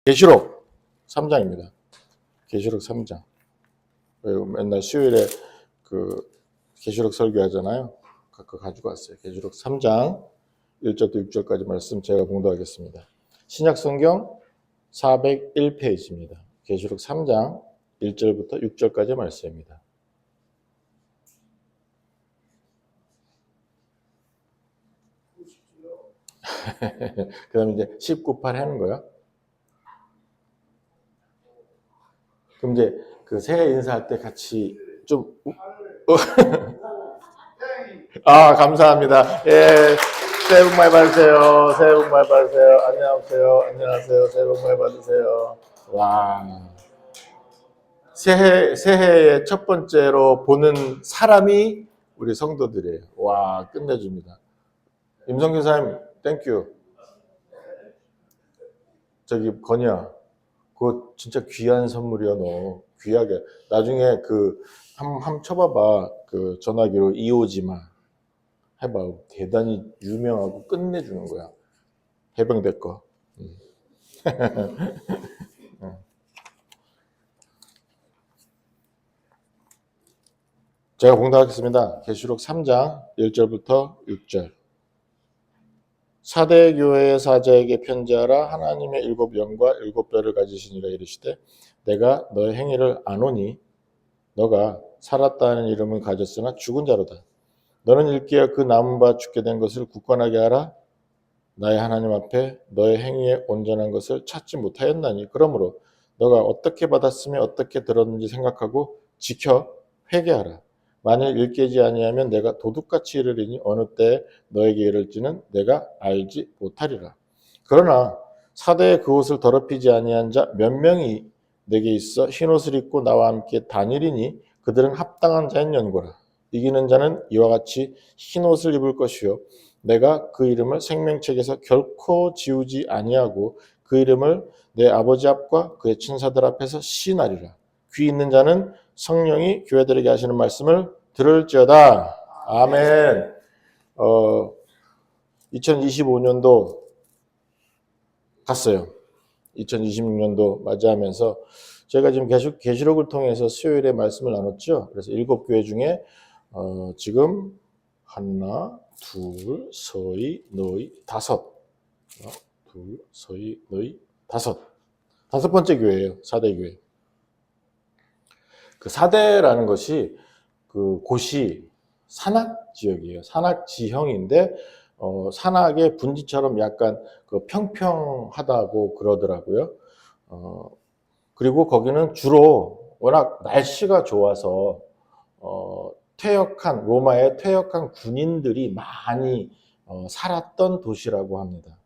계시록 3장입니다. 계시록 3장. 맨날 수요일에 그 계시록 설교하잖아요. 그거 가지고 왔어요. 계시록 3장 1절부터 6절까지 말씀 제가 봉독하겠습니다. 신약 성경 401페이지입니다. 계시록 3장 1절부터 6절까지 말씀입니다. 그 다음에 이제 19, 8 하는 거야. 그럼 이제 그 새해 인사할 때 같이 좀 감사합니다. 예, 새해 복 많이 받으세요. 새해 복 많이 받으세요. 안녕하세요. 안녕하세요. 새해 복 많이 받으세요. 와, 새해의 첫 번째로 보는 사람이 우리 성도들이에요. 와, 끝내줍니다. 임성균 사님, 땡큐. 저기 건이야, 그거 진짜 귀한 선물이야. 너 귀하게 나중에 그 한번 쳐봐봐. 그 전화기로 이오지마 해봐. 대단히 유명하고 끝내주는 거야. 해병대 거. 제가 봉독하겠습니다. 계시록 3장 1절부터 6절. 사대 교회의 사자에게 편지하라. 하나님의 7영과 7뼈를 가지시니가 이르시되 내가 너의 행위를 아노니 너가 살았다는 이름을 가졌으나 죽은 자로다. 너는 일기야 그 남은 바 죽게 된 것을 굳건하게 하라. 나의 하나님 앞에 너의 행위에 온전한 것을 찾지 못하였나니 그러므로 너가 어떻게 받았으며 어떻게 들었는지 생각하고 지켜 회개하라. 만일 일깨지 아니하면 내가 도둑같이 이르리니 어느 때에 너에게 이를지는 내가 알지 못하리라. 그러나 사대에 그 옷을 더럽히지 아니한 자 몇 명이 내게 있어 흰옷을 입고 나와 함께 다니리니 그들은 합당한 자인 연고라. 이기는 자는 이와 같이 흰옷을 입을 것이요 내가 그 이름을 생명책에서 결코 지우지 아니하고 그 이름을 내 아버지 앞과 그의 친사들 앞에서 시인하리라. 귀 있는 자는 성령이 교회들에게 하시는 말씀을 들을지어다. 아멘. 2025년도 갔어요. 2026년도 맞이하면서 제가 지금 계시록을 통해서 수요일에 말씀을 나눴죠. 그래서 7교회 중에 지금 하나, 둘, 서희, 너희, 다섯. 둘, 서희, 너희, 다섯. 5번째 교회예요. 4대 교회. 그 4대라는 것이 그 곳이 산악 지역이에요. 산악 지형인데 산악의 분지처럼 약간 그 평평하다고 그러더라고요. 그리고 거기는 주로 워낙 날씨가 좋아서 로마의 퇴역한 군인들이 많이 살았던 도시라고 합니다.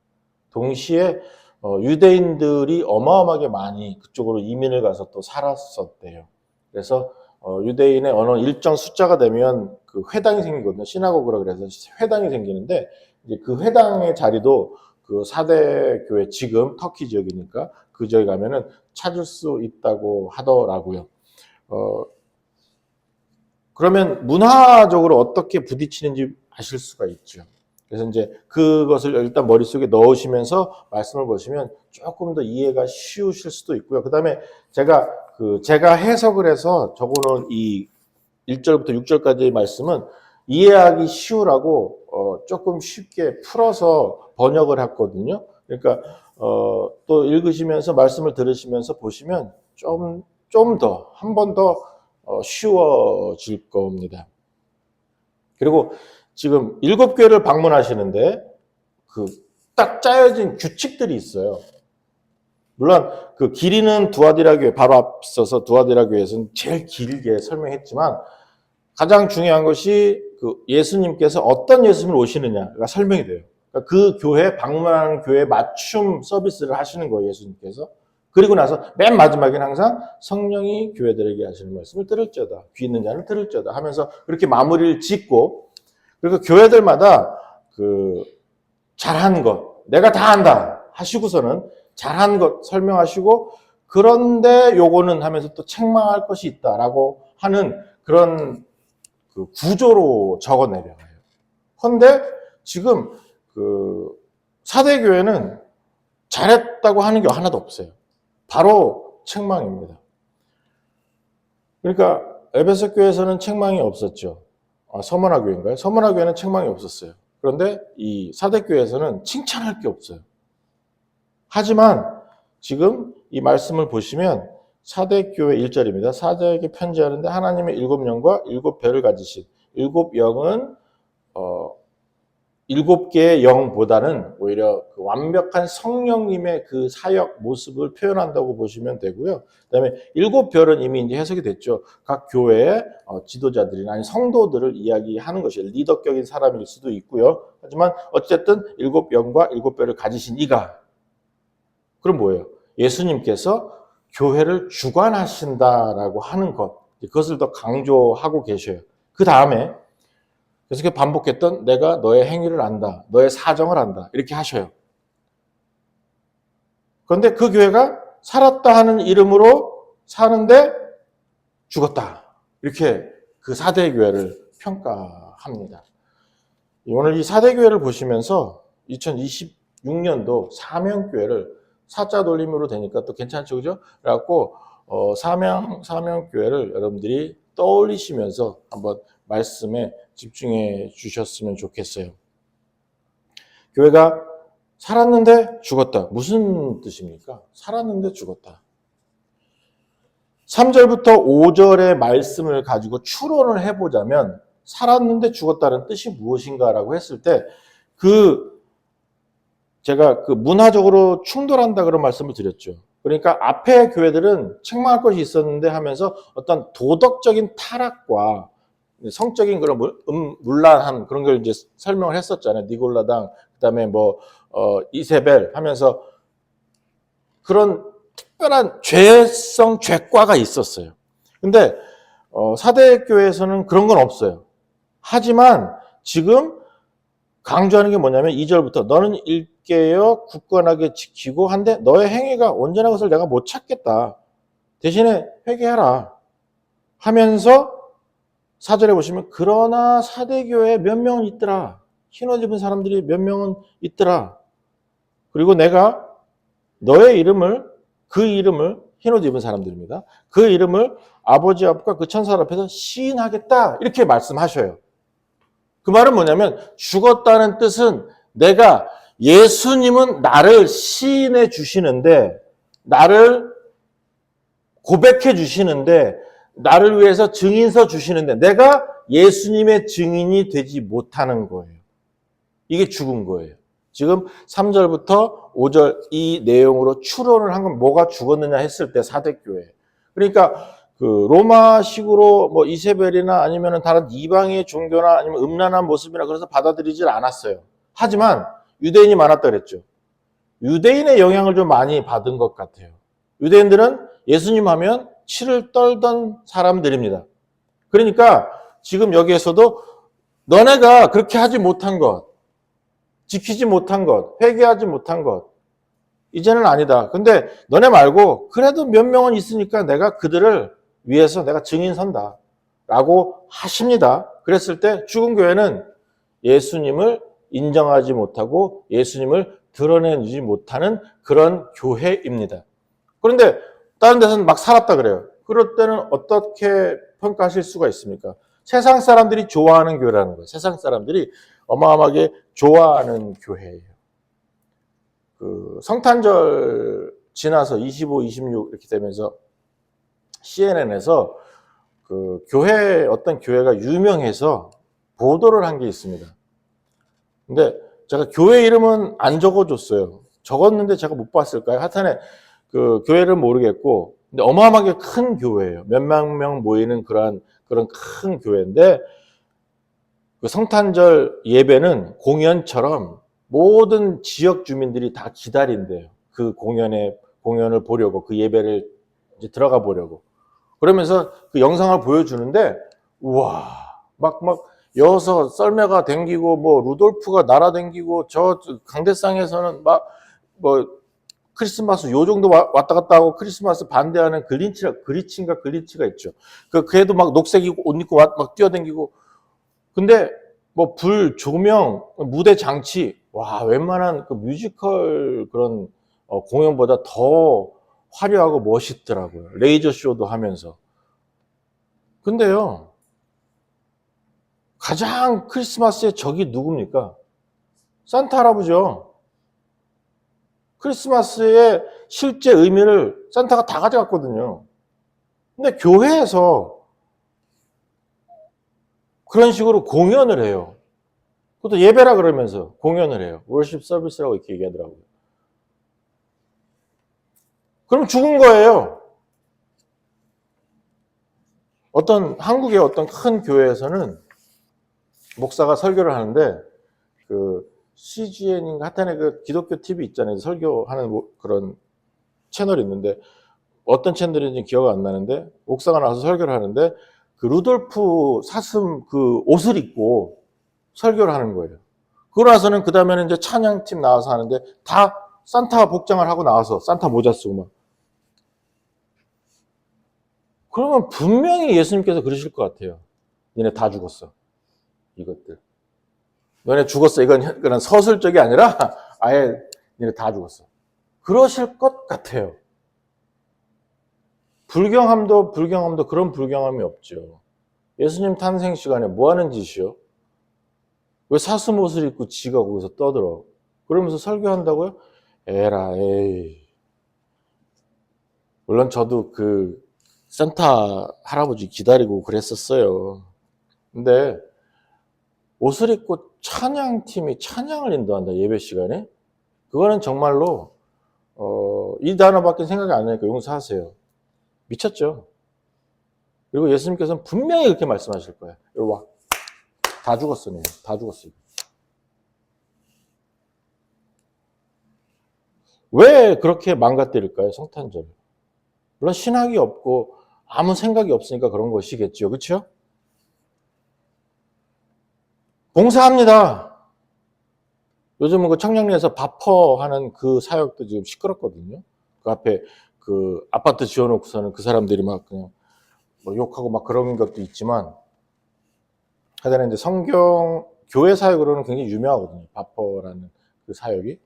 동시에 유대인들이 어마어마하게 많이 그쪽으로 이민을 가서 또 살았었대요. 그래서 유대인의 어느 일정 숫자가 되면 그 회당이 생기거든요. 시나고그라 그래서 회당이 생기는데 이제 그 회당의 자리도 그 4대 교회 지금 터키 지역이니까 그 지역에 가면은 찾을 수 있다고 하더라고요. 그러면 문화적으로 어떻게 부딪히는지 아실 수가 있죠. 그래서 이제 그것을 일단 머릿속에 넣으시면서 말씀을 보시면 조금 더 이해가 쉬우실 수도 있고요. 그 다음에 제가 해석을 해서 적어놓은 이 1절부터 6절까지의 말씀은 이해하기 쉬우라고 조금 쉽게 풀어서 번역을 했거든요. 그러니까 또 읽으시면서 말씀을 들으시면서 보시면 한 번 더 쉬워질 겁니다. 그리고 지금 7교회를 방문하시는데 그 딱 짜여진 규칙들이 있어요. 물론 그 길이는 두아디라 교회 바로 앞서서 두아디라 교회에서는 제일 길게 설명했지만 가장 중요한 것이 그 예수님께서 어떤 예수님을 오시느냐가 설명이 돼요. 그러니까 그 교회 방문하는 교회 맞춤 서비스를 하시는 거예요, 예수님께서. 그리고 나서 맨 마지막에는 항상 성령이 교회들에게 하시는 말씀을 들을지어다. 귀 있는 자는 들을지어다 하면서 그렇게 마무리를 짓고 그리고 교회들마다 그 잘한 것, 내가 다 한다 하시고서는 잘한 것 설명하시고 그런데 요거는 하면서 또 책망할 것이 있다라고 하는 그런 그 구조로 적어내려요. 헌데 지금 그 사대교회는 잘했다고 하는 게 하나도 없어요. 바로 책망입니다. 그러니까 에베소 교회에서는 책망이 없었죠. 서머나 교회인가요? 서머나 교회는 책망이 없었어요. 그런데 이 사대교회에서는 칭찬할 게 없어요. 하지만 지금 이 말씀을 보시면 사대교회 1절입니다. 사대에게 편지하는데 하나님의 7영과 7별을 가지신 7영은 7개의 영보다는 오히려 그 완벽한 성령님의 그 사역 모습을 표현한다고 보시면 되고요. 그다음에 7별은 이미 이제 해석이 됐죠. 각 교회의 지도자들이나 아니 성도들을 이야기하는 것이에요. 리더격인 사람일 수도 있고요. 하지만 어쨌든 7영과 7별을 가지신 이가 그럼 뭐예요? 예수님께서 교회를 주관하신다라고 하는 것, 그것을 더 강조하고 계셔요. 그 다음에 계속 반복했던 내가 너의 행위를 안다, 너의 사정을 안다 이렇게 하셔요. 그런데 그 교회가 살았다 하는 이름으로 사는데 죽었다 이렇게 그 사대교회를 평가합니다. 오늘 이 사대교회를 보시면서 2026년도 사명교회를 사자 돌림으로 되니까 또 괜찮죠, 그죠? 그래갖고 사명교회를 여러분들이 떠올리시면서 한번 말씀에 집중해 주셨으면 좋겠어요. 교회가 살았는데 죽었다. 무슨 뜻입니까? 살았는데 죽었다. 3절부터 5절의 말씀을 가지고 추론을 해보자면 살았는데 죽었다는 뜻이 무엇인가라고 했을 때 제가 문화적으로 충돌한다 그런 말씀을 드렸죠. 그러니까 앞에 교회들은 책망할 것이 있었는데 하면서 어떤 도덕적인 타락과 성적인 그런 문란한 그런 걸 이제 설명을 했었잖아요. 니골라당, 그다음에 이세벨 하면서 그런 특별한 죄성, 죄과가 있었어요. 근데 사대교회에서는 그런 건 없어요. 하지만 지금 강조하는 게 뭐냐면 2절부터 너는 일깨어 굳건하게 지키고 한데 너의 행위가 온전한 것을 내가 못 찾겠다. 대신에 회개하라 하면서 4절에 보시면 그러나 사대교회에 몇 명은 있더라. 흰옷 입은 사람들이 몇 명은 있더라. 그리고 내가 너의 이름을 흰옷 입은 사람들입니다. 그 이름을 아버지 앞과 그 천사 앞에서 시인하겠다. 이렇게 말씀하셔요. 그 말은 뭐냐면 죽었다는 뜻은 내가 예수님은 나를 시인해 주시는데 나를 고백해 주시는데 나를 위해서 증인서 주시는데 내가 예수님의 증인이 되지 못하는 거예요. 이게 죽은 거예요. 지금 3절부터 5절 이 내용으로 추론을 한 건 뭐가 죽었느냐 했을 때 사대교회. 그러니까 로마식으로 이세벨이나 아니면 다른 이방의 종교나 아니면 음란한 모습이나 그래서 받아들이질 않았어요. 하지만 유대인이 많았다 그랬죠. 유대인의 영향을 좀 많이 받은 것 같아요. 유대인들은 예수님 하면 치를 떨던 사람들입니다. 그러니까 지금 여기에서도 너네가 그렇게 하지 못한 것, 지키지 못한 것, 회개하지 못한 것, 이제는 아니다. 근데 너네 말고 그래도 몇 명은 있으니까 내가 그들을 위해서 내가 증인 선다. 라고 하십니다. 그랬을 때 죽은 교회는 예수님을 인정하지 못하고 예수님을 드러내지 못하는 그런 교회입니다. 그런데 다른 데서는 막 살았다 그래요. 그럴 때는 어떻게 평가하실 수가 있습니까? 세상 사람들이 좋아하는 교회라는 거예요. 세상 사람들이 어마어마하게 좋아하는 교회예요. 성탄절 지나서 25, 26 이렇게 되면서 CNN에서 어떤 교회가 유명해서 보도를 한 게 있습니다. 근데 제가 교회 이름은 안 적어줬어요. 적었는데 제가 못 봤을까요? 하여튼에 교회를 모르겠고, 근데 어마어마하게 큰 교회예요. 몇만 명 모이는 그런 큰 교회인데, 성탄절 예배는 공연처럼 모든 지역 주민들이 다 기다린대요. 그 공연을 보려고, 그 예배를 이제 들어가 보려고. 그러면서 그 영상을 보여주는데, 우와, 막 여서 썰매가 댕기고, 루돌프가 날아댕기고, 저 강대상에서는 크리스마스 요 정도 왔다 갔다 하고 크리스마스 반대하는 글리치가 있죠. 걔도 막 녹색 옷 입고 막 뛰어댕기고. 근데 뭐 불, 조명, 무대 장치, 와, 웬만한 그 뮤지컬 그런 공연보다 더 화려하고 멋있더라고요. 레이저 쇼도 하면서. 근데요, 가장 크리스마스의 적이 누굽니까? 산타 할아버지요. 크리스마스의 실제 의미를 산타가 다 가져갔거든요. 근데 교회에서 그런 식으로 공연을 해요. 그것도 예배라 그러면서 공연을 해요. 월십 서비스라고 이렇게 얘기하더라고요. 그럼 죽은 거예요. 한국의 어떤 큰 교회에서는 목사가 설교를 하는데, 그, CGN인가 하여튼에 그 기독교 TV 있잖아요. 설교하는 그런 채널이 있는데, 어떤 채널인지 기억 안 나는데, 목사가 나와서 설교를 하는데, 그 루돌프 사슴 그 옷을 입고 설교를 하는 거예요. 그러고 나서는 그 다음에는 이제 찬양팀 나와서 하는데, 다 산타 복장을 하고 나와서, 산타 모자 쓰고 막. 그러면 분명히 예수님께서 그러실 것 같아요. 니네 다 죽었어. 이것들. 너네 죽었어. 이건 그런 서술적이 아니라 아예 니네 다 죽었어. 그러실 것 같아요. 불경함도 그런 불경함이 없죠. 예수님 탄생 시간에 뭐 하는 짓이요? 왜 사슴 옷을 입고 지가 거기서 떠들어? 그러면서 설교한다고요? 에이. 물론 저도 그 산타 할아버지 기다리고 그랬었어요. 근데 옷을 입고 찬양팀이 찬양을 인도한다, 예배 시간에? 그거는 정말로 이 단어밖에 생각이 안 나니까 용서하세요. 미쳤죠? 그리고 예수님께서는 분명히 그렇게 말씀하실 거예요. 이리 와. 다 죽었어, 네. 다 죽었어. 왜 그렇게 망가뜨릴까요, 성탄절? 물론 신학이 없고 아무 생각이 없으니까 그런 것이겠죠. 그렇죠? 봉사합니다. 요즘은 그 청량리에서 바퍼 하는 그 사역도 지금 시끄럽거든요. 그 앞에 그 아파트 지어놓고서는 그 사람들이 막 그냥 뭐 욕하고 막 그런 것도 있지만, 하여튼 이제 교회 사역으로는 굉장히 유명하거든요. 바퍼라는 그 사역이.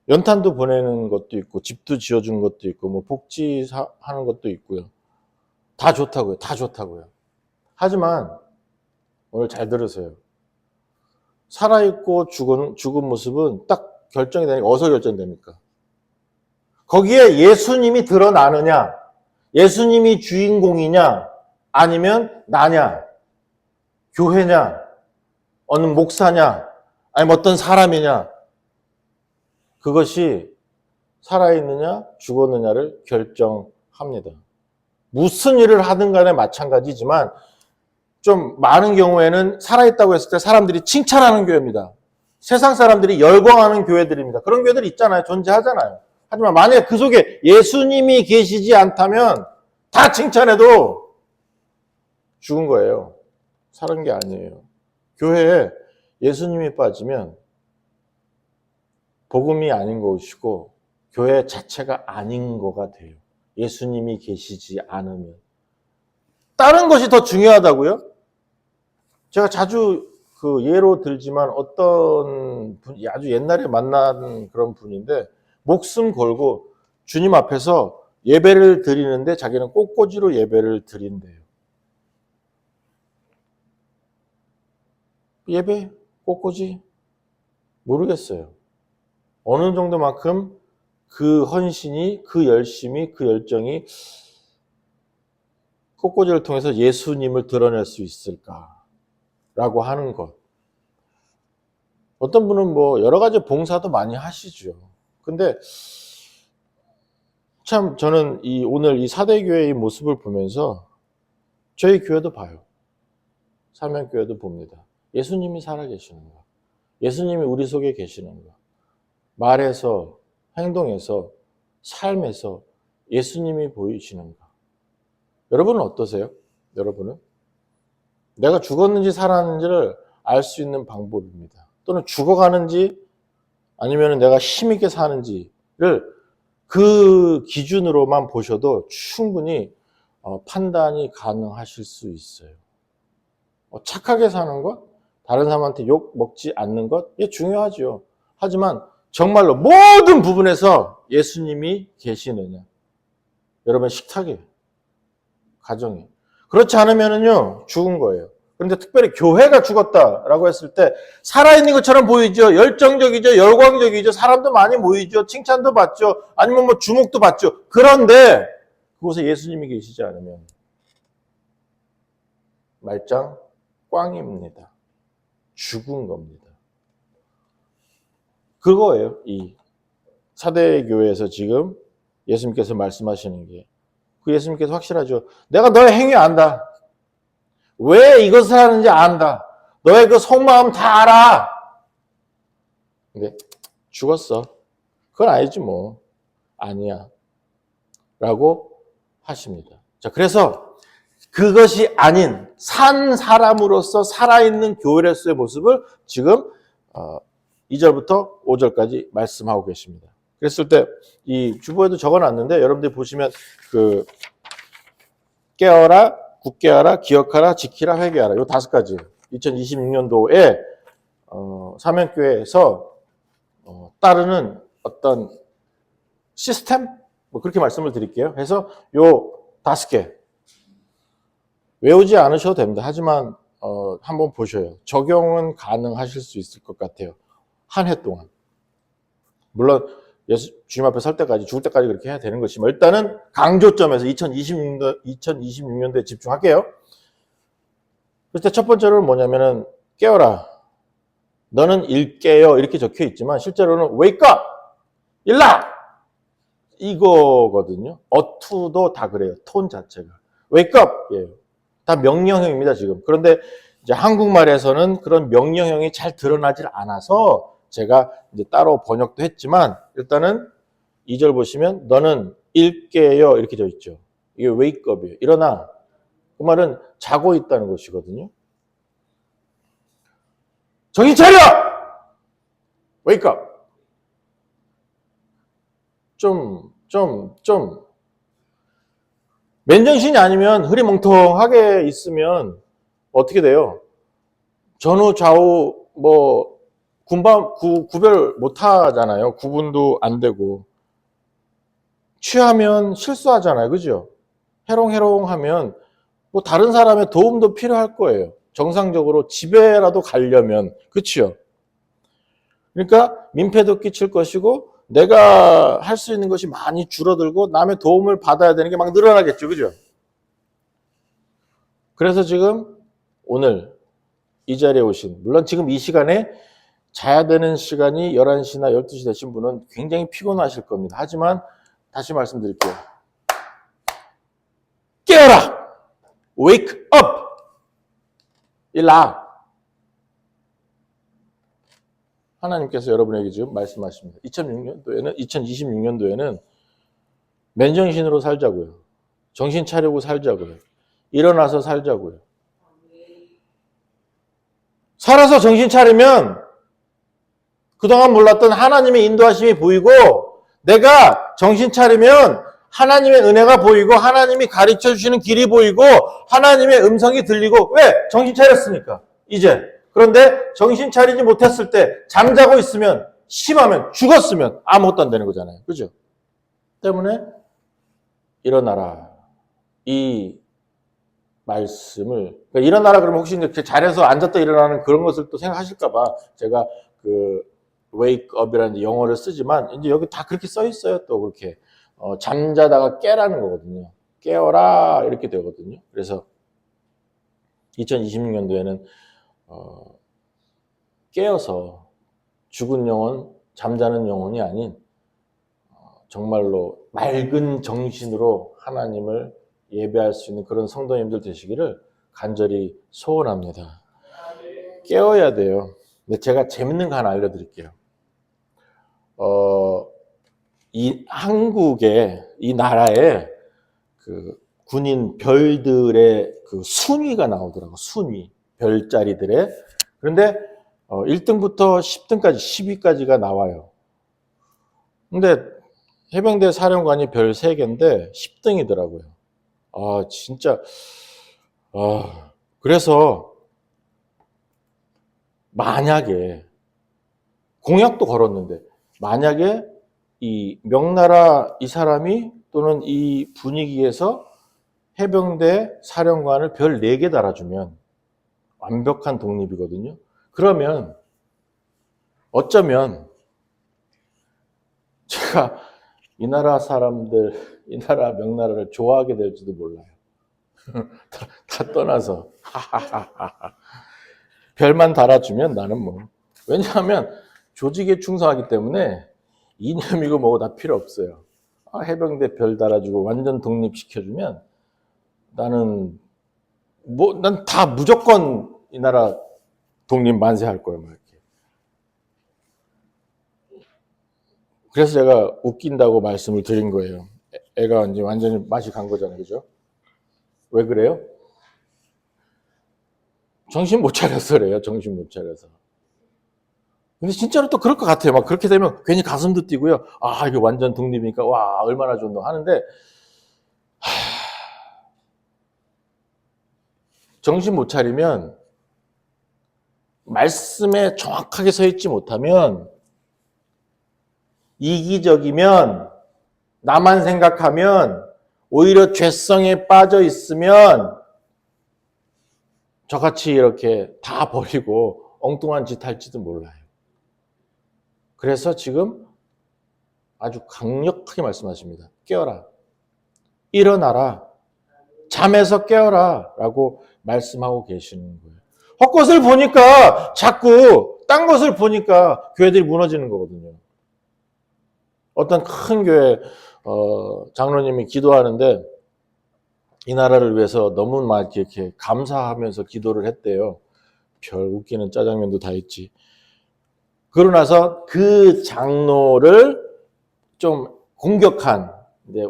연탄도 보내는 것도 있고, 집도 지어주는 것도 있고, 뭐 복지하는 것도 있고요. 다 좋다고요. 다 좋다고요. 하지만 오늘 잘 들으세요. 살아있고 죽은 모습은 딱 결정이 되니까 어디서 결정됩니까? 거기에 예수님이 드러나느냐, 예수님이 주인공이냐, 아니면 나냐, 교회냐, 어느 목사냐, 아니면 어떤 사람이냐, 그것이 살아있느냐, 죽었느냐를 결정합니다. 무슨 일을 하든 간에 마찬가지지만, 좀 많은 경우에는 살아있다고 했을 때 사람들이 칭찬하는 교회입니다. 세상 사람들이 열광하는 교회들입니다. 그런 교회들 있잖아요. 존재하잖아요. 하지만 만약에 그 속에 예수님이 계시지 않다면 다 칭찬해도 죽은 거예요. 살은 게 아니에요. 교회에 예수님이 빠지면 복음이 아닌 것이고 교회 자체가 아닌 거가 돼요. 예수님이 계시지 않으면. 다른 것이 더 중요하다고요? 제가 자주 그 예로 들지만 어떤 분, 아주 옛날에 만난 그런 분인데 목숨 걸고 주님 앞에서 예배를 드리는데 자기는 꽃꽂이로 예배를 드린대요. 예배? 꽃꽂이? 모르겠어요. 어느 정도만큼 그 헌신이, 그 열심이, 그 열정이 꽃꽂이를 통해서 예수님을 드러낼 수 있을까라고 하는 것. 어떤 분은 뭐 여러 가지 봉사도 많이 하시죠. 근데 참 저는 오늘 이 사대교회의 모습을 보면서 저희 교회도 봐요. 사명교회도 봅니다. 예수님이 살아계시는가? 예수님이 우리 속에 계시는가? 말에서, 행동에서, 삶에서 예수님이 보이시는가? 여러분은 어떠세요? 여러분은? 내가 죽었는지 살았는지를 알 수 있는 방법입니다. 또는 죽어가는지 아니면 내가 힘있게 사는지를 그 기준으로만 보셔도 충분히 판단이 가능하실 수 있어요. 착하게 사는 것, 다른 사람한테 욕 먹지 않는 것, 이게 중요하죠. 하지만 정말로 모든 부분에서 예수님이 계시느냐. 여러분 식탁에, 가정에. 그렇지 않으면은요, 죽은 거예요. 그런데 특별히 교회가 죽었다라고 했을 때 살아있는 것처럼 보이죠. 열정적이죠. 열광적이죠. 사람도 많이 모이죠. 칭찬도 받죠. 아니면 뭐 주목도 받죠. 그런데 그곳에 예수님이 계시지 않으면 말짱 꽝입니다. 죽은 겁니다. 그거예요. 이 사대교회에서 지금 예수님께서 말씀하시는 게. 그 예수님께서 확실하죠. 내가 너의 행위 안다. 왜 이것을 하는지 안다. 너의 그 속마음 다 알아. 근데 죽었어. 그건 아니지 뭐. 아니야. 라고 하십니다. 자, 그래서 그것이 아닌 산 사람으로서 살아있는 교회로서의 모습을 지금 2절부터 5절까지 말씀하고 계십니다. 그랬을 때 이 주보에도 적어놨는데 여러분들이 보시면 그 깨어라, 굳게 하라, 기억하라, 지키라, 회개하라 요 5가지 2026년도에 사명교회에서 따르는 어떤 시스템? 뭐 그렇게 말씀을 드릴게요. 해서 요 5개 외우지 않으셔도 됩니다. 하지만 한번 보셔요. 적용은 가능하실 수 있을 것 같아요. 한 해 동안. 물론 주님 앞에 설 때까지 죽을 때까지 그렇게 해야 되는 것이지만 일단은 강조점에서 2026년도에 집중할게요. 그때 첫 번째로는 뭐냐면은 깨어라. 너는 일깨요 이렇게 적혀 있지만 실제로는 wake up! 일라! 이거거든요. 어투도 다 그래요. 톤 자체가. wake up! 예요. 다 명령형입니다, 지금. 그런데 이제 한국말에서는 그런 명령형이 잘 드러나질 않아서 제가 이제 따로 번역도 했지만 일단은 2절 보시면 너는 일깨요 이렇게 돼 있죠. 이게 wake up이에요. 일어나. 그 말은 자고 있다는 것이거든요. 정신 차려! wake up! 맨정신이 아니면 흐리멍텅하게 있으면 어떻게 돼요? 전후 좌우 뭐 구별 못 하잖아요. 구분도 안 되고. 취하면 실수하잖아요. 그죠? 해롱해롱하면 뭐 다른 사람의 도움도 필요할 거예요. 정상적으로 집에라도 가려면. 그렇죠? 그러니까 민폐도 끼칠 것이고 내가 할 수 있는 것이 많이 줄어들고 남의 도움을 받아야 되는 게 막 늘어나겠죠. 그죠? 그래서 지금 오늘 이 자리에 오신, 물론 지금 이 시간에 자야 되는 시간이 11시나 12시 되신 분은 굉장히 피곤하실 겁니다. 하지만 다시 말씀드릴게요. 깨어라! Wake up! 일어나! 하나님께서 여러분에게 지금 말씀하십니다. 2026년도에는 맨정신으로 살자고요. 정신 차리고 살자고요. 일어나서 살자고요. 살아서 정신 차리면 그동안 몰랐던 하나님의 인도하심이 보이고 내가 정신 차리면 하나님의 은혜가 보이고 하나님이 가르쳐 주시는 길이 보이고 하나님의 음성이 들리고 왜? 정신 차렸으니까. 이제. 그런데 정신 차리지 못했을 때 잠자고 있으면 심하면 죽었으면 아무것도 안 되는 거잖아요. 그죠? 때문에 일어나라. 이 말씀을 그러니까 일어나라 그러면 혹시 이제 잘해서 앉았다 일어나는 그런 것을 또 생각하실까 봐 제가 그 wake up이라는 영어를 쓰지만 이제 여기 다 그렇게 써 있어요. 또 그렇게 잠자다가 깨라는 거거든요. 깨어라 이렇게 되거든요. 그래서 2026년도에는 깨어서 죽은 영혼, 잠자는 영혼이 아닌 정말로 맑은 정신으로 하나님을 예배할 수 있는 그런 성도님들 되시기를 간절히 소원합니다. 깨어야 돼요. 근데 제가 재밌는 거 하나 알려드릴게요. 이 한국의 이 나라에 그 군인 별들의 그 순위가 나오더라고. 순위 별자리들의. 그런데 1등부터 10등까지 10위까지가 나와요. 근데 해병대 사령관이 별 3개인데 10등이더라고요. 아 진짜 그래서 만약에 공약도 걸었는데 만약에 이 명나라 이 사람이 또는 이 분위기에서 해병대 사령관을 별 4개 달아주면 완벽한 독립이거든요. 그러면 어쩌면 제가 이 나라 사람들, 이 나라 명나라를 좋아하게 될지도 몰라요. 다 떠나서. 별만 달아주면 나는 뭐. 왜냐하면 조직에 충성하기 때문에 이념이고 뭐고 다 필요 없어요. 해병대 별 달아주고 완전 독립시켜주면 나는 난 다 무조건 이 나라 독립 만세할 거예요. 막 이렇게. 그래서 제가 웃긴다고 말씀을 드린 거예요. 애가 이제 완전히 맛이 간 거잖아요. 그죠? 왜 그래요? 정신 못 차려서 그래요. 정신 못 차려서. 근데 진짜로 또 그럴 것 같아요. 막 그렇게 되면 괜히 가슴도 뛰고요. 이게 완전 독립이니까 와 얼마나 좋노 하는데 정신 못 차리면 말씀에 정확하게 서 있지 못하면 이기적이면 나만 생각하면 오히려 죄성에 빠져 있으면 저같이 이렇게 다 버리고 엉뚱한 짓 할지도 몰라요. 그래서 지금 아주 강력하게 말씀하십니다. 깨어라. 일어나라. 잠에서 깨어라. 라고 말씀하고 계시는 거예요. 헛것을 보니까 자꾸 딴 것을 보니까 교회들이 무너지는 거거든요. 어떤 큰 교회 장로님이 기도하는데 이 나라를 위해서 너무 막 이렇게 감사하면서 기도를 했대요. 별 웃기는 짜장면도 다 있지. 그러고 나서 그 장로를 좀 공격한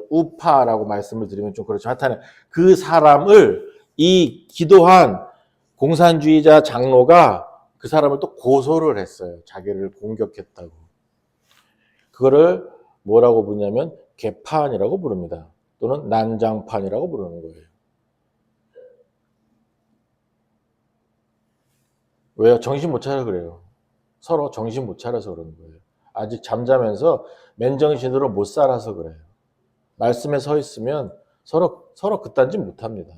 우파라고 말씀을 드리면 좀 그렇죠. 하여튼 그 사람을 이 기도한 공산주의자 장로가 그 사람을 또 고소를 했어요. 자기를 공격했다고. 그거를 뭐라고 부르냐면 개판이라고 부릅니다. 또는 난장판이라고 부르는 거예요. 왜요? 정신 못 차려 그래요. 서로 정신 못 차려서 그러는 거예요. 아직 잠자면서 맨정신으로 못 살아서 그래요. 말씀에 서 있으면 서로 그딴 짓 못합니다.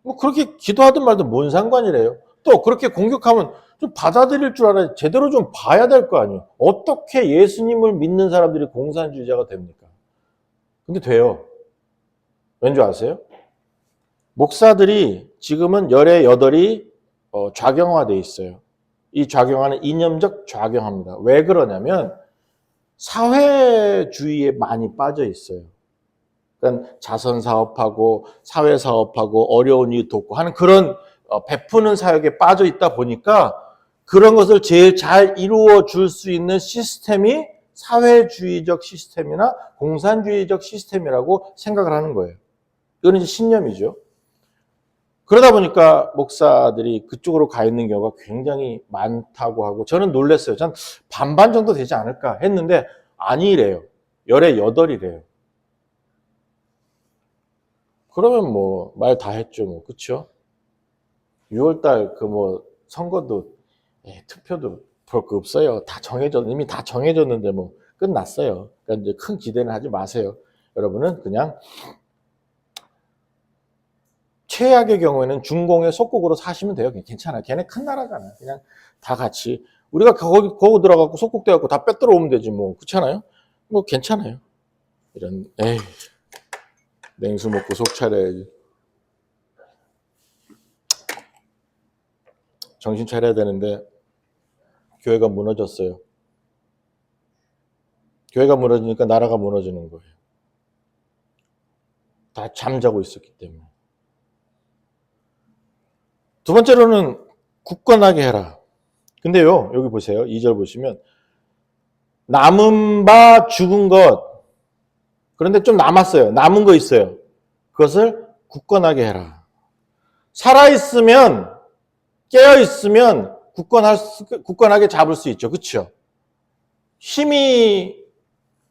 뭐 그렇게 기도하든 말든 뭔 상관이래요. 또 그렇게 공격하면 좀 받아들일 줄 알아야 제대로 좀 봐야 될 거 아니에요. 어떻게 예수님을 믿는 사람들이 공산주의자가 됩니까? 근데 돼요. 왠 줄 아세요? 목사들이 지금은 열의 여덟이 좌경화돼 있어요. 이 좌경화는 이념적 좌경화입니다. 왜 그러냐면 사회주의에 많이 빠져 있어요. 그러니까 자선 사업하고 사회 사업하고 어려운 이웃 돕고 하는 그런 베푸는 사역에 빠져 있다 보니까 그런 것을 제일 잘 이루어 줄 수 있는 시스템이 사회주의적 시스템이나 공산주의적 시스템이라고 생각을 하는 거예요. 이건 이제 신념이죠. 그러다 보니까 목사들이 그쪽으로 가 있는 경우가 굉장히 많다고 하고 저는 놀랐어요. 전 반반 정도 되지 않을까 했는데 아니래요. 열의 여덟이래요. 그러면 뭐 말 다 했죠. 뭐 그렇죠? 6월달 그 뭐 선거도 투표도 볼 거 없어요. 다 이미 다 정해졌는데 뭐 끝났어요. 그러니까 이제 큰 기대는 하지 마세요. 여러분은 그냥 최악의 경우에는 중공의 속국으로 사시면 돼요. 괜찮아요. 걔네 큰 나라잖아요. 그냥 다 같이 우리가 거기 들어가고 속국돼갖고 다 빼들어 오면 되지 뭐 그렇잖아요. 뭐 괜찮아요. 이런 냉수 먹고 속 차려야지. 정신 차려야 되는데 교회가 무너졌어요. 교회가 무너지니까 나라가 무너지는 거예요. 다 잠자고 있었기 때문에. 두 번째로는 굳건하게 해라. 근데요, 여기 보세요. 2절 보시면 남은 바 죽은 것. 그런데 좀 남았어요. 남은 거 있어요. 그것을 굳건하게 해라. 살아있으면, 깨어있으면 굳건하게 잡을 수 있죠. 그렇죠? 힘이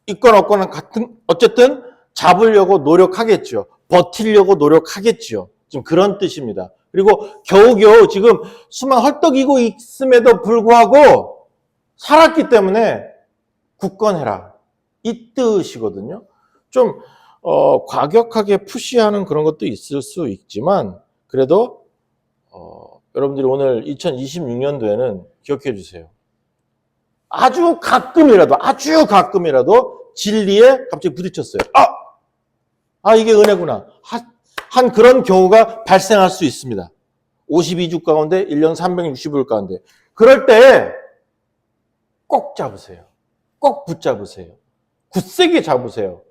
있건 없건 어쨌든 잡으려고 노력하겠죠. 버티려고 노력하겠죠. 지금 그런 뜻입니다. 그리고 겨우겨우 지금 수만 헐떡이고 있음에도 불구하고 살았기 때문에 굳건해라. 이 뜻이거든요. 좀 과격하게 푸시하는 그런 것도 있을 수 있지만 그래도 여러분들이 오늘 2026년도에는 기억해 주세요. 아주 가끔이라도 진리에 갑자기 부딪혔어요. 이게 은혜구나. 한 그런 경우가 발생할 수 있습니다. 52주 가운데 1년 365일 가운데. 그럴 때 꼭 잡으세요. 꼭 붙잡으세요. 굳세게 잡으세요.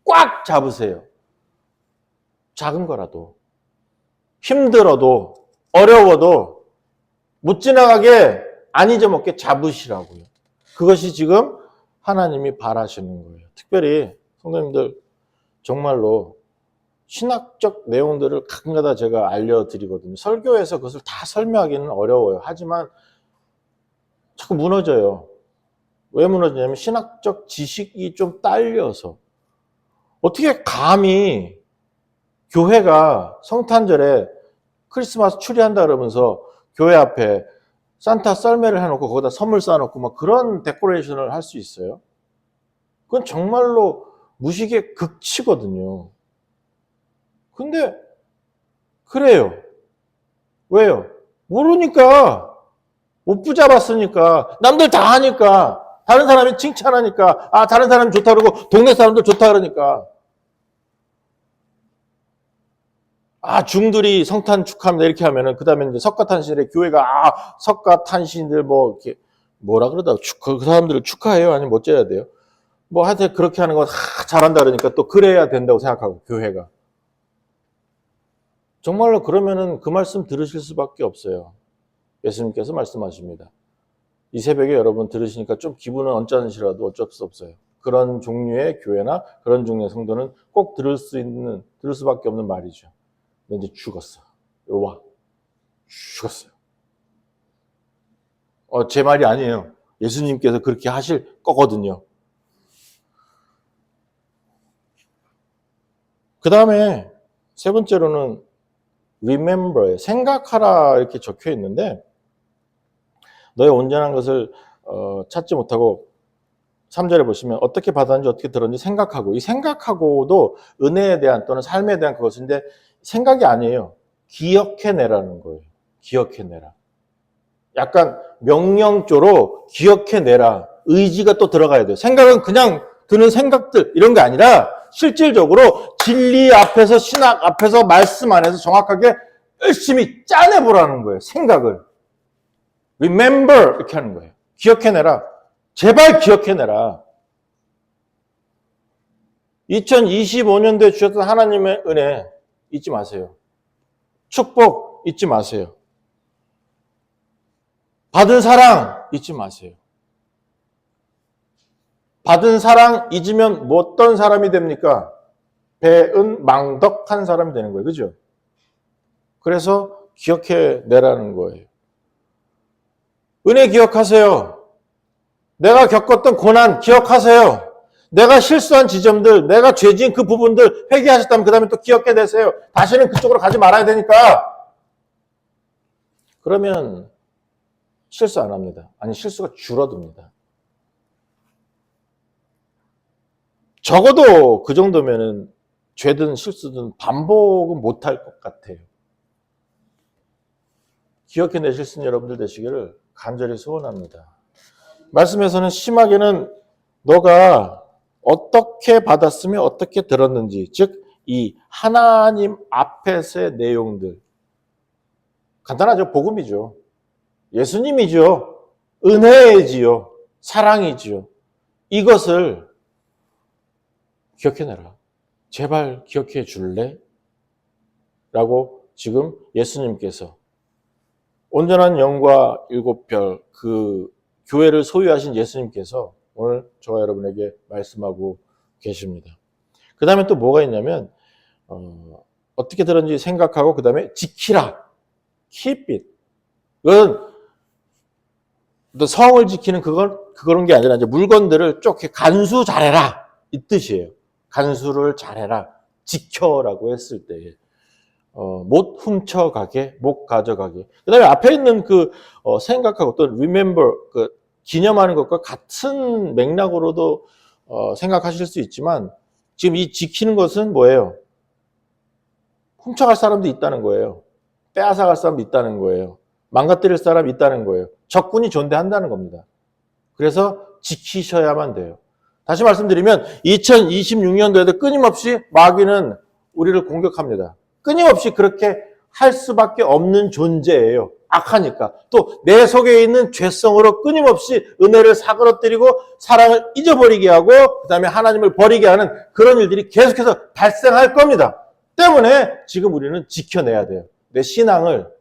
꽉 잡으세요. 작은 거라도 힘들어도 어려워도 못 지나가게 안 잊어먹게 잡으시라고요. 그것이 지금 하나님이 바라시는 거예요. 특별히 성도님들 정말로 신학적 내용들을 가끔가다 제가 알려드리거든요. 설교에서 그것을 다 설명하기는 어려워요. 하지만 자꾸 무너져요. 왜 무너지냐면 신학적 지식이 좀 딸려서. 어떻게 감히 교회가 성탄절에 크리스마스 추리한다 그러면서 교회 앞에 산타 썰매를 해놓고 거기다 선물 쌓아놓고 막 그런 데코레이션을 할 수 있어요? 그건 정말로 무식의 극치거든요. 근데 그래요. 왜요? 모르니까. 못 붙잡았으니까. 남들 다 하니까. 다른 사람이 칭찬하니까. 다른 사람이 좋다 그러고 동네 사람들 좋다 그러니까. 중들이 성탄 축하합니다. 이렇게 하면은, 그 다음에 이제 석가탄신일에 교회가, 석가탄신일 뭐, 이렇게, 뭐라 그러다, 그 사람들을 축하해요? 아니면 뭐 어째야 돼요? 뭐 하여튼 그렇게 하는 거 잘한다 그러니까 또 그래야 된다고 생각하고, 교회가. 정말로 그러면은 그 말씀 들으실 수밖에 없어요. 예수님께서 말씀하십니다. 이 새벽에 여러분 들으시니까 좀 기분은 언짢으시라도 어쩔 수 없어요. 그런 종류의 교회나 그런 종류의 성도는 꼭 들을 수밖에 없는 말이죠. 너 이제 죽었어. 이리 와. 죽었어요. 제 말이 아니에요. 예수님께서 그렇게 하실 거거든요. 그 다음에 세 번째로는 remember, 생각하라 이렇게 적혀 있는데 너의 온전한 것을 찾지 못하고 3절에 보시면 어떻게 받았는지 어떻게 들었는지 생각하고, 이 생각하고도 은혜에 대한 또는 삶에 대한 그것인데 생각이 아니에요. 기억해내라는 거예요. 기억해내라. 약간 명령조로 기억해내라. 의지가 또 들어가야 돼요. 생각은 그냥 드는 생각들 이런 게 아니라 실질적으로 진리 앞에서, 신학 앞에서, 말씀 안에서 정확하게 열심히 짜내보라는 거예요. 생각을. remember 이렇게 하는 거예요. 기억해내라. 제발 기억해내라. 2025년도에 주셨던 하나님의 은혜 잊지 마세요. 축복 잊지 마세요. 받은 사랑 잊지 마세요. 받은 사랑 잊으면 뭐 어떤 사람이 됩니까? 배은 망덕한 사람이 되는 거예요. 그죠? 그래서 기억해내라는 거예요. 은혜 기억하세요. 내가 겪었던 고난 기억하세요. 내가 실수한 지점들, 내가 죄 지은 그 부분들 회개하셨다면 그 다음에 또 기억해내세요. 다시는 그쪽으로 가지 말아야 되니까. 그러면 실수 안 합니다. 아니, 실수가 줄어듭니다. 적어도 그 정도면은 죄든 실수든 반복은 못할 것 같아요. 기억해내실 수 있는 여러분들 되시기를 간절히 소원합니다. 말씀에서는 심하게는 너가 어떻게 받았으며 어떻게 들었는지, 즉 이 하나님 앞에서의 내용들, 간단하죠. 복음이죠. 예수님이죠. 은혜지요. 사랑이지요. 이것을 기억해내라. 제발 기억해 줄래? 라고 지금 예수님께서 온전한 영과 일곱 별, 그 교회를 소유하신 예수님께서 오늘 저와 여러분에게 말씀하고 계십니다. 그 다음에 또 뭐가 있냐면 어떻게 들었는지 생각하고 그 다음에 지키라. Keep it. 이건 또 성을 지키는 그런 게 아니라 이제 물건들을 쭉 간수 잘해라. 이 뜻이에요. 간수를 잘해라. 지켜라고 했을 때 못 훔쳐가게, 못 가져가게. 그 다음에 앞에 있는 그 생각하고 또 remember, 그 기념하는 것과 같은 맥락으로도 생각하실 수 있지만 지금 이 지키는 것은 뭐예요? 훔쳐갈 사람도 있다는 거예요. 빼앗아갈 사람도 있다는 거예요. 망가뜨릴 사람이 있다는 거예요. 적군이 존재한다는 겁니다. 그래서 지키셔야만 돼요. 다시 말씀드리면 2026년도에도 끊임없이 마귀는 우리를 공격합니다. 끊임없이 그렇게 할 수밖에 없는 존재예요. 악하니까. 또 내 속에 있는 죄성으로 끊임없이 은혜를 사그러뜨리고 사랑을 잊어버리게 하고 그 다음에 하나님을 버리게 하는 그런 일들이 계속해서 발생할 겁니다. 때문에 지금 우리는 지켜내야 돼요. 내 신앙을,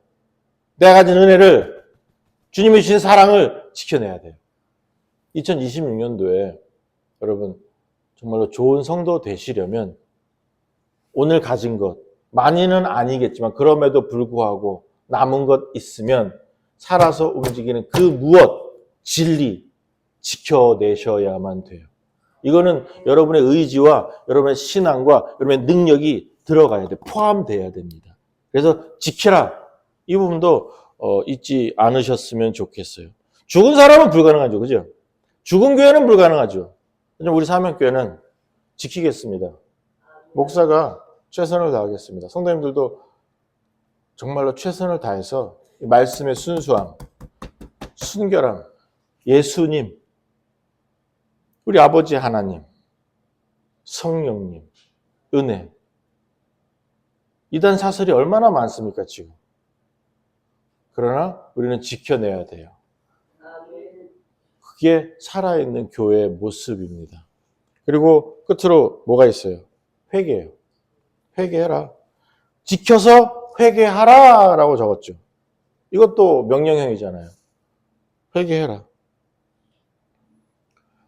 내가 가진 은혜를, 주님이 주신 사랑을 지켜내야 돼요. 2026년도에 여러분 정말로 좋은 성도 되시려면 오늘 가진 것, 많이는 아니겠지만 그럼에도 불구하고 남은 것 있으면 살아서 움직이는 그 무엇, 진리 지켜내셔야만 돼요. 이거는 여러분의 의지와 여러분의 신앙과 여러분의 능력이 들어가야 돼요. 포함돼야 됩니다. 그래서 지켜라. 이 부분도 잊지 않으셨으면 좋겠어요. 죽은 사람은 불가능하죠. 그죠? 죽은 교회는 불가능하죠. 우리 사명교회는 지키겠습니다. 목사가 최선을 다하겠습니다. 성도님들도 정말로 최선을 다해서 말씀의 순수함, 순결함, 예수님, 우리 아버지 하나님, 성령님, 은혜. 이단 사설이 얼마나 많습니까, 지금? 그러나 우리는 지켜내야 돼요. 그게 살아있는 교회의 모습입니다. 그리고 끝으로 뭐가 있어요? 회개예요. 회개해라. 지켜서 회개하라 라고 적었죠. 이것도 명령형이잖아요. 회개해라.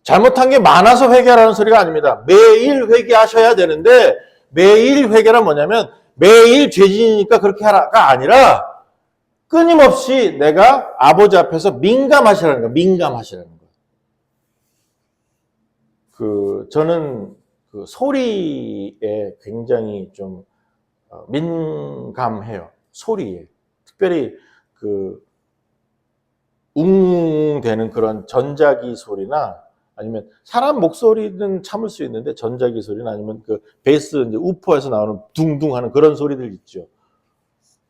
잘못한 게 많아서 회개하라는 소리가 아닙니다. 매일 회개하셔야 되는데 매일 회개란 뭐냐면 매일 죄진이니까 그렇게 하라가 아니라 끊임없이 내가 아버지 앞에서 민감하시라는 거예요. 민감하시라는 거예요. 저는 그 소리에 굉장히 좀 민감해요. 소리에. 특별히 웅웅대는 그런 전자기 소리나 아니면 사람 목소리는 참을 수 있는데 전자기 소리나 아니면 그 베이스 이제 우퍼에서 나오는 둥둥 하는 그런 소리들 있죠.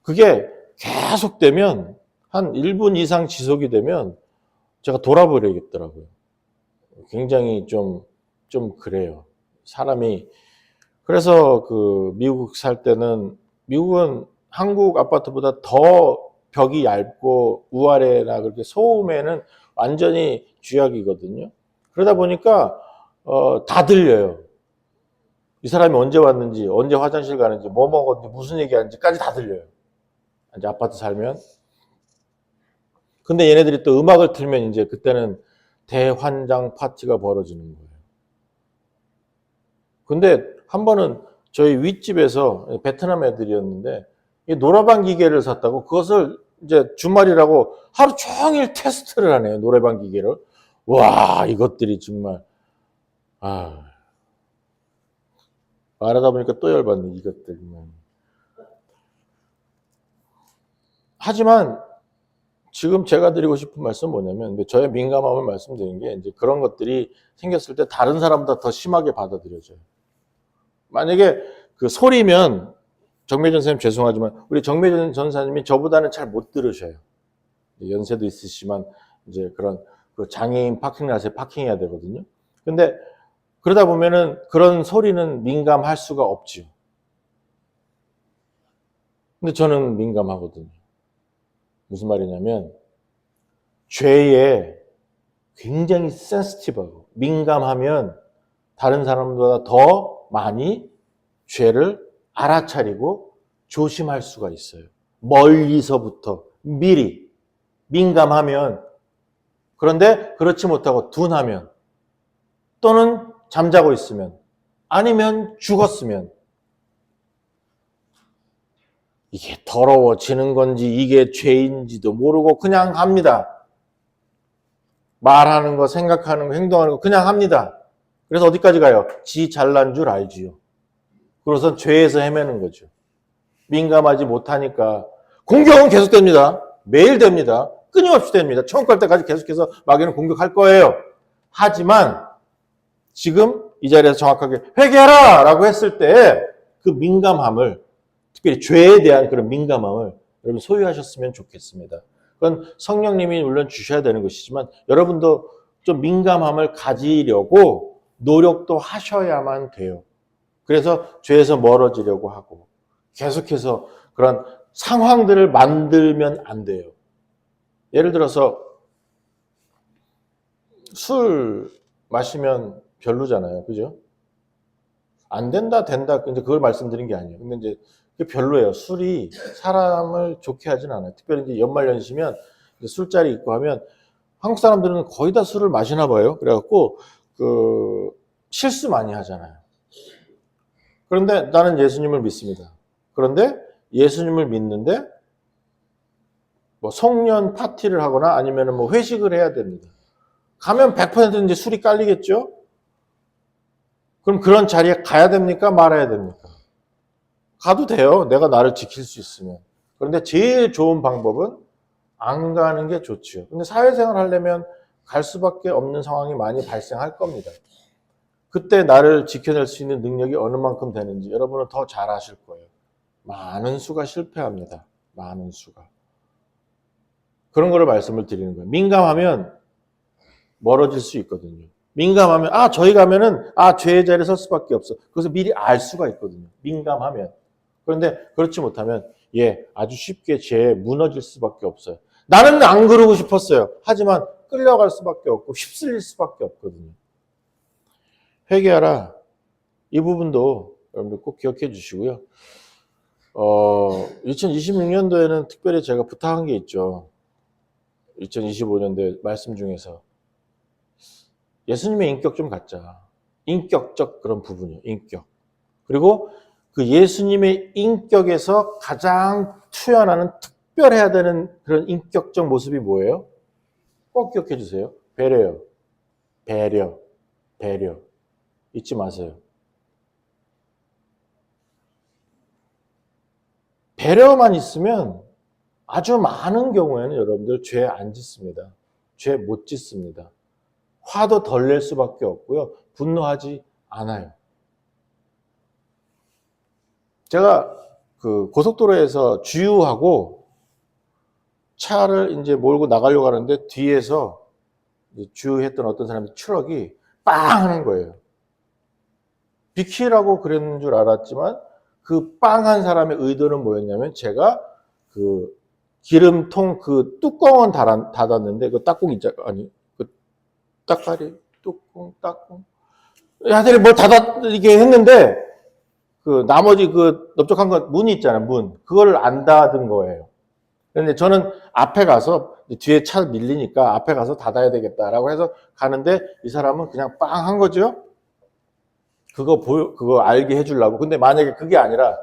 그게 계속되면 한 1분 이상 지속이 되면 제가 돌아버리겠더라고요. 굉장히 좀 그래요. 사람이. 그래서 미국 살 때는 미국은 한국 아파트보다 더 벽이 얇고 우아래나 그렇게 소음에는 완전히 쥐약이거든요. 그러다 보니까 다 들려요. 이 사람이 언제 왔는지, 언제 화장실 가는지, 뭐 먹었는지, 무슨 얘기하는지까지 다 들려요. 이제 아파트 살면. 근데 얘네들이 또 음악을 틀면 이제 그때는 대환장 파티가 벌어지는 거예요. 근데 한 번은 저희 윗집에서 베트남 애들이었는데 이 노래방 기계를 샀다고 그것을 이제 주말이라고 하루 종일 테스트를 하네요. 노래방 기계를. 와, 이것들이 정말 말하다 보니까 또 열받네, 이것들만. 하지만 지금 제가 드리고 싶은 말씀은 뭐냐면 저의 민감함을 말씀드린 게 이제 그런 것들이 생겼을 때 다른 사람보다 더 심하게 받아들여져요. 만약에 그 소리면 정매전 선생님 죄송하지만 우리 정매전 전사님이 저보다는 잘 못 들으셔요. 연세도 있으시지만 이제 그런 장애인 파킹랏에 파킹해야 되거든요. 근데 그러다 보면은 그런 소리는 민감할 수가 없지요. 근데 저는 민감하거든요. 무슨 말이냐면 죄에 굉장히 센시티브하고 민감하면 다른 사람보다 더 많이 죄를 알아차리고 조심할 수가 있어요. 멀리서부터 미리 민감하면. 그런데 그렇지 못하고 둔하면 또는 잠자고 있으면 아니면 죽었으면 이게 더러워지는 건지 이게 죄인지도 모르고 그냥 합니다. 말하는 거, 생각하는 거, 행동하는 거 그냥 합니다. 그래서 어디까지 가요? 지 잘난 줄 알지요. 그래서 죄에서 헤매는 거죠. 민감하지 못하니까 공격은 계속됩니다. 매일 됩니다. 끊임없이 됩니다. 처음 갈 때까지 계속해서 마귀는 공격할 거예요. 하지만 지금 이 자리에서 정확하게 회개하라! 라고 했을 때 그 민감함을, 특별히 죄에 대한 그런 민감함을 여러분 소유하셨으면 좋겠습니다. 그건 성령님이 물론 주셔야 되는 것이지만 여러분도 좀 민감함을 가지려고 노력도 하셔야만 돼요. 그래서 죄에서 멀어지려고 하고 계속해서 그런 상황들을 만들면 안 돼요. 예를 들어서 술 마시면 별로잖아요. 그죠? 안 된다, 된다. 근데 그걸 말씀드린 게 아니에요. 근데 이제 그게 별로예요. 술이 사람을 좋게 하진 않아요. 특별히 이제 연말연시면 술자리 있고 하면 한국 사람들은 거의 다 술을 마시나 봐요. 그래갖고 실수 많이 하잖아요. 그런데 나는 예수님을 믿습니다. 그런데 예수님을 믿는데 뭐 송년 파티를 하거나 아니면 뭐 회식을 해야 됩니다. 가면 100% 이제 술이 깔리겠죠? 그럼 그런 자리에 가야 됩니까? 말아야 됩니까? 가도 돼요. 내가 나를 지킬 수 있으면. 그런데 제일 좋은 방법은 안 가는 게 좋죠. 근데 사회생활 하려면 갈 수밖에 없는 상황이 많이 발생할 겁니다. 그때 나를 지켜낼 수 있는 능력이 어느 만큼 되는지 여러분은 더 잘 아실 거예요. 많은 수가 실패합니다. 많은 수가. 그런 거를 말씀을 드리는 거예요. 민감하면 멀어질 수 있거든요. 민감하면 저희 가면은 죄의 자리에 설 수밖에 없어. 그래서 미리 알 수가 있거든요. 민감하면. 그런데 그렇지 못하면 아주 쉽게 죄에 무너질 수밖에 없어요. 나는 안 그러고 싶었어요. 하지만 끌려갈 수밖에 없고 휩쓸릴 수밖에 없거든요. 회개하라. 이 부분도 여러분들 꼭 기억해 주시고요. 2026년도에는 특별히 제가 부탁한 게 있죠. 2025년도에 말씀 중에서 예수님의 인격 좀 갖자. 인격적 그런 부분이요. 인격. 그리고 그 예수님의 인격에서 가장 투영하는 특별해야 되는 그런 인격적 모습이 뭐예요? 꼭 기억해 주세요. 배려요. 배려. 배려. 잊지 마세요. 배려만 있으면 아주 많은 경우에는 여러분들 죄 안 짓습니다. 죄 못 짓습니다. 화도 덜 낼 수밖에 없고요. 분노하지 않아요. 제가 그 고속도로에서 주유하고 차를 이제 몰고 나가려고 하는데 뒤에서 주유했던 어떤 사람이 트럭이 빵 하는 거예요. 비키라고 그랬는 줄 알았지만 그 빵 한 사람의 의도는 뭐였냐면 제가 그 기름통 그 뚜껑은 닫았는데 그 딱공 있잖아요. 아니 그 딱가리 뚜껑 딱공 하여튼 뭐 닫았게 했는데 그 나머지 그 넓적한 거 문이 있잖아요. 문 그거를 안 닫은 거예요. 그런데 저는 앞에 가서 뒤에 차 밀리니까 앞에 가서 닫아야 되겠다라고 해서 가는데 이 사람은 그냥 빵 한 거죠. 그거 알게 해주려고. 근데 만약에 그게 아니라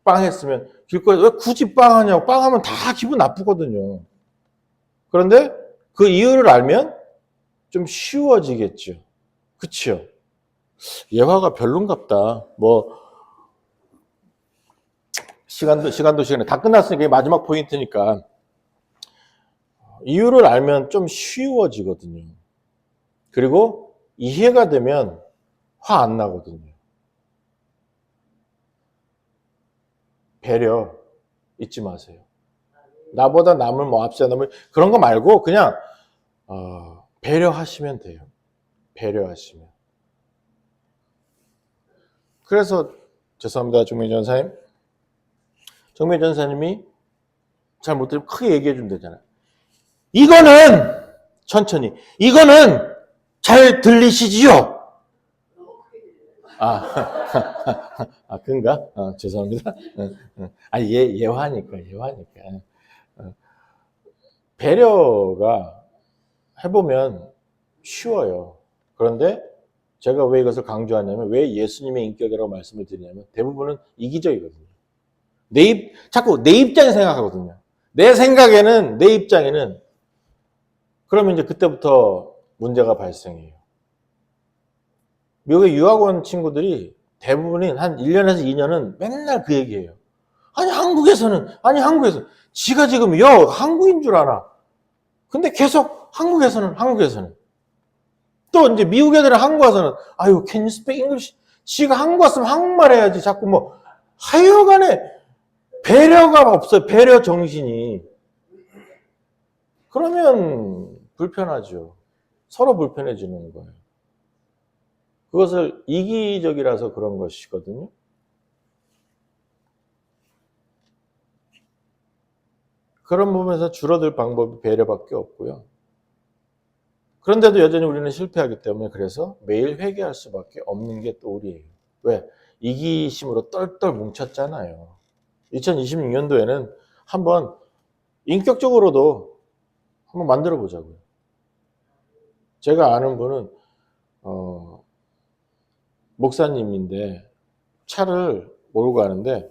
빵 했으면 길거리에 왜 굳이 빵 하냐고. 빵 하면 다 기분 나쁘거든요. 그런데 그 이유를 알면 좀 쉬워지겠죠. 그치요? 예화가 별론갑다. 뭐 시간에 다 끝났으니까 마지막 포인트니까 이유를 알면 좀 쉬워지거든요. 그리고 이해가 되면 화 안 나거든요. 배려 잊지 마세요. 나보다 남을 뭐 앞서 남을 그런 거 말고 그냥 배려하시면 돼요. 배려하시면. 그래서 죄송합니다. 정민 전사님. 정민 전사님이 잘 못 들으면 크게 얘기해 주면 되잖아요. 이거는 천천히. 이거는 잘 들리시지요? 그런가? 죄송합니다. 예화니까. 배려가 해보면 쉬워요. 그런데 제가 왜 이것을 강조하냐면 왜 예수님의 인격이라고 말씀을 드리냐면 대부분은 이기적이거든요. 자꾸 내 입장에 생각하거든요. 내 생각에는, 내 입장에는 그러면 이제 그때부터 문제가 발생해요. 미국의 유학원 친구들이 대부분이 한 1년에서 2년은 맨날 그 얘기해요. 아니 한국에서는 지가 지금 한국인 줄 아나. 근데 계속 한국에서는 또 이제 미국 애들은 한국 와서는 아유 can you speak English? 지가 한국 왔으면 한국말 해야지. 자꾸 뭐 하여간에 배려가 없어요. 배려 정신이. 그러면 불편하죠. 서로 불편해지는 거예요. 그것을 이기적이라서 그런 것이거든요. 그런 부분에서 줄어들 방법이 배려밖에 없고요. 그런데도 여전히 우리는 실패하기 때문에 그래서 매일 회개할 수밖에 없는 게 또 우리예요. 왜? 이기심으로 똘똘 뭉쳤잖아요. 2026년도에는 한번 인격적으로도 한번 만들어 보자고요. 제가 아는 분은 목사님인데 차를 몰고 가는데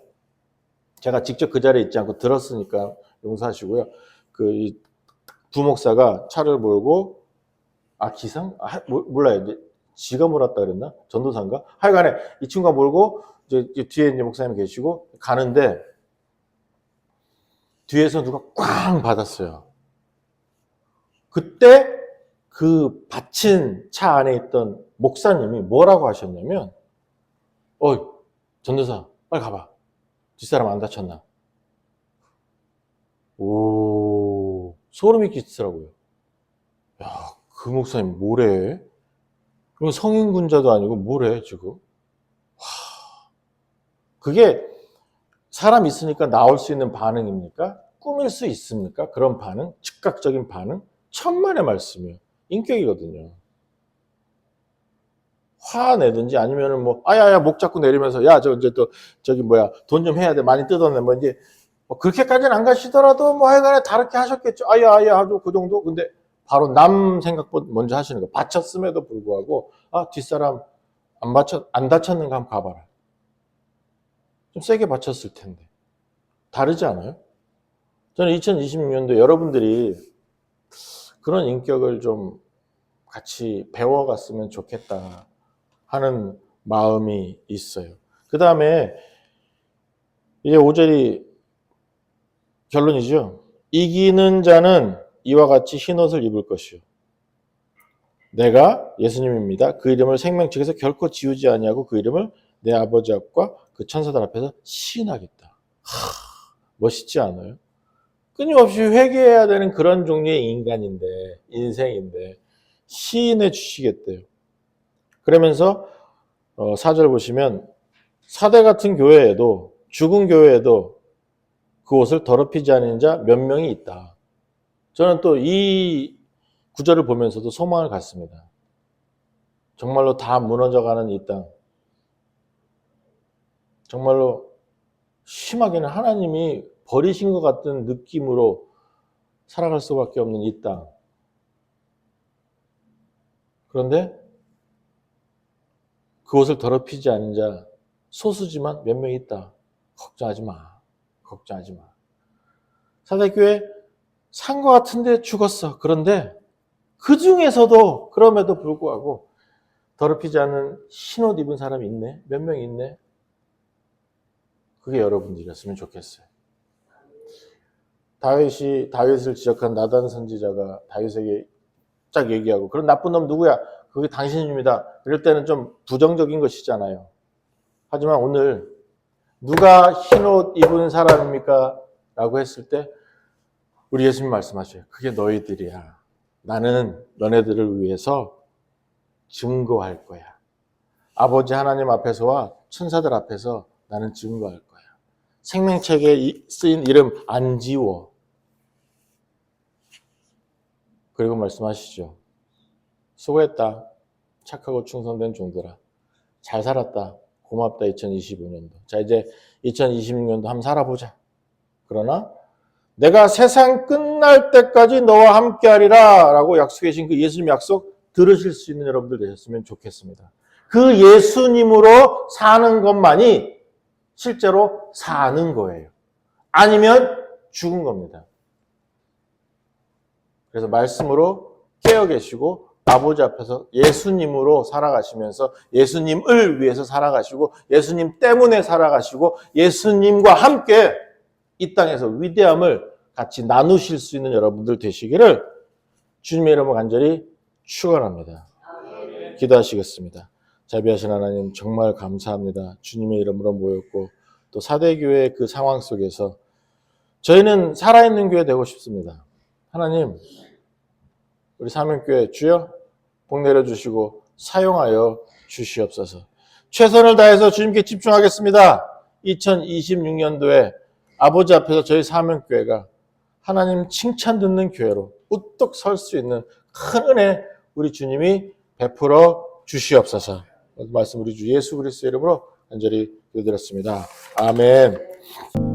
제가 직접 그 자리에 있지 않고 들었으니까 용서하시고요. 그 부목사가 차를 몰고 기상? 몰라요. 이제 지가 몰았다 그랬나? 전도사인가? 하여간에 이 친구가 몰고 이제 뒤에 이제 목사님 계시고 가는데 뒤에서 누가 꽝 받았어요. 그때 그 받친 차 안에 있던 목사님이 뭐라고 하셨냐면 전도사 빨리 가봐. 뒷사람 안 다쳤나? 오, 소름이 끼치더라고요. 야, 그 목사님 뭐래? 그럼 성인군자도 아니고 뭐래 지금? 그게 사람 있으니까 나올 수 있는 반응입니까? 꾸밀 수 있습니까? 그런 반응? 즉각적인 반응? 천만의 말씀이에요. 인격이거든요. 화내든지 아니면은 뭐 아야야 목 잡고 내리면서 야 저 이제 또 저기 뭐야 돈 좀 해야 돼 많이 뜯었네 뭐 이제 뭐 그렇게까지는 안 가시더라도 뭐 하여간에 다르게 하셨겠죠. 아야 하고 그 정도. 근데 바로 남 생각 먼저 하시는 거. 바쳤음에도 불구하고 뒷사람 안 다쳤는가 한번 가봐라. 좀 세게 바쳤을 텐데. 다르지 않아요? 저는 2026년도 여러분들이 그런 인격을 좀 같이 배워갔으면 좋겠다 하는 마음이 있어요. 그 다음에 이제 5절이 결론이죠. 이기는 자는 이와 같이 흰옷을 입을 것이요. 내가 예수님입니다. 그 이름을 생명책에서 결코 지우지 아니하고 그 이름을 내 아버지 앞과 그 천사들 앞에서 시인하겠다. 멋있지 않아요? 끊임없이 회개해야 되는 그런 종류의 인생인데 시인해 주시겠대요. 그러면서 4절 보시면 사대 같은 교회에도 죽은 교회에도 그 옷을 더럽히지 않은 자 몇 명이 있다. 저는 또 이 구절을 보면서도 소망을 갖습니다. 정말로 다 무너져가는 이 땅. 정말로 심하게는 하나님이 버리신 것 같은 느낌으로 살아갈 수밖에 없는 이 땅. 그런데 그것을 더럽히지 않은 자 소수지만 몇 명 있다. 걱정하지 마. 사대교회 산 것 같은데 죽었어. 그런데 그 중에서도 그럼에도 불구하고 더럽히지 않은 흰옷 입은 사람이 있네. 몇 명 있네. 그게 여러분들이었으면 좋겠어요. 다윗을 지적한 나단 선지자가 다윗에게 쫙 얘기하고 그런 나쁜 놈 누구야? 그게 당신입니다. 이럴 때는 좀 부정적인 것이잖아요. 하지만 오늘 누가 흰옷 입은 사람입니까? 라고 했을 때 우리 예수님 말씀하셔요. 그게 너희들이야. 나는 너네들을 위해서 증거할 거야. 아버지 하나님 앞에서와 천사들 앞에서 나는 증거할 거야. 생명책에 쓰인 이름 안 지워. 그리고 말씀하시죠. 수고했다. 착하고 충성된 종들아. 잘 살았다. 고맙다. 2025년도. 자, 이제 2026년도 한번 살아보자. 그러나 내가 세상 끝날 때까지 너와 함께 하리라 라고 약속해 주신 그 예수님 약속 들으실 수 있는 여러분들 되셨으면 좋겠습니다. 그 예수님으로 사는 것만이 실제로 사는 거예요. 아니면 죽은 겁니다. 그래서 말씀으로 깨어 계시고 아버지 앞에서 예수님으로 살아가시면서 예수님을 위해서 살아가시고 예수님 때문에 살아가시고 예수님과 함께 이 땅에서 위대함을 같이 나누실 수 있는 여러분들 되시기를 주님의 이름으로 간절히 축원합니다. 기도하시겠습니다. 자비하신 하나님 정말 감사합니다. 주님의 이름으로 모였고 또 사대교회의 그 상황 속에서 저희는 살아있는 교회 되고 싶습니다. 하나님 우리 사명교회 주여 복 내려주시고 사용하여 주시옵소서. 최선을 다해서 주님께 집중하겠습니다. 2026년도에 아버지 앞에서 저희 사명교회가 하나님 칭찬 듣는 교회로 우뚝 설 수 있는 큰 은혜 우리 주님이 베풀어 주시옵소서. 말씀 우리 주 예수 그리스도의 이름으로 간절히 기도드렸습니다. 아멘.